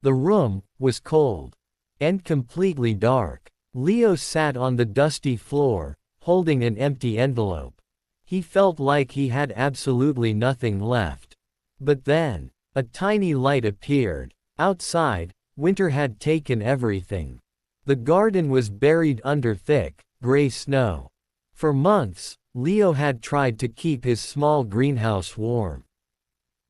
The room was cold and completely dark. Leo sat on the dusty floor, holding an empty envelope. He felt like he had absolutely nothing left. But then, a tiny light appeared. Outside, winter had taken everything. The garden was buried under thick, gray snow. For months, Leo had tried to keep his small greenhouse warm.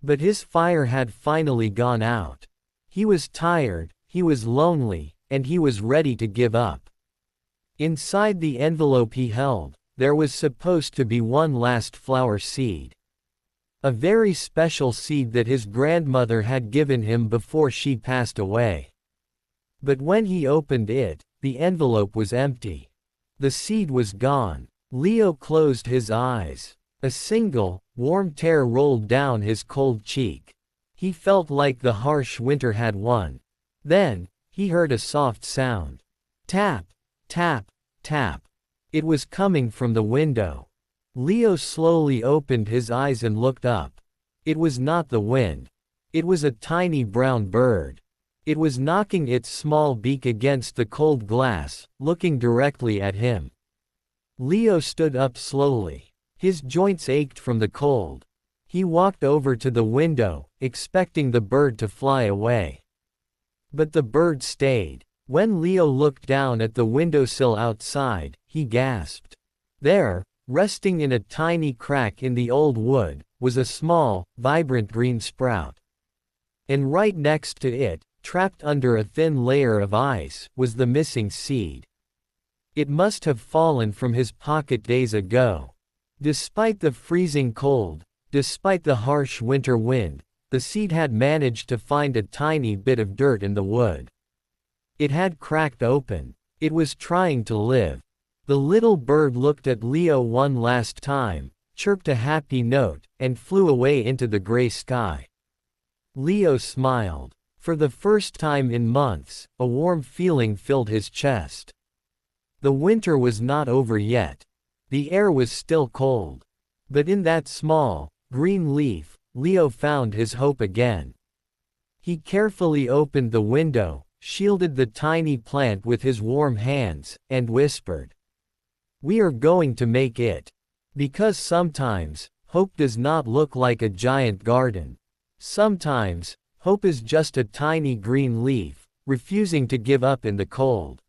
But his fire had finally gone out. He was tired, he was lonely, and he was ready to give up. Inside the envelope he held, there was supposed to be one last flower seed. A very special seed that his grandmother had given him before she passed away. But when he opened it, the envelope was empty. The seed was gone. Leo closed his eyes. A single, warm tear rolled down his cold cheek. He felt like the harsh winter had won. Then, he heard a soft sound. Tap, tap, tap. It was coming from the window. Leo slowly opened his eyes and looked up. It was not the wind. It was a tiny brown bird. It was knocking its small beak against the cold glass, looking directly at him. Leo stood up slowly. His joints ached from the cold. He walked over to the window, expecting the bird to fly away. But the bird stayed. When Leo looked down at the windowsill outside, he gasped. There, resting in a tiny crack in the old wood, was a small, vibrant green sprout. And right next to it, trapped under a thin layer of ice, was the missing seed. It must have fallen from his pocket days ago. Despite the freezing cold, despite the harsh winter wind, the seed had managed to find a tiny bit of dirt in the wood. It had cracked open. It was trying to live. The little bird looked at Leo one last time, chirped a happy note, and flew away into the gray sky. Leo smiled. For the first time in months, a warm feeling filled his chest. The winter was not over yet. The air was still cold. But in that small, green leaf, Leo found his hope again. He carefully opened the window, shielded the tiny plant with his warm hands, and whispered, "We are going to make it." Because sometimes, hope does not look like a giant garden. Sometimes, hope is just a tiny green leaf, refusing to give up in the cold.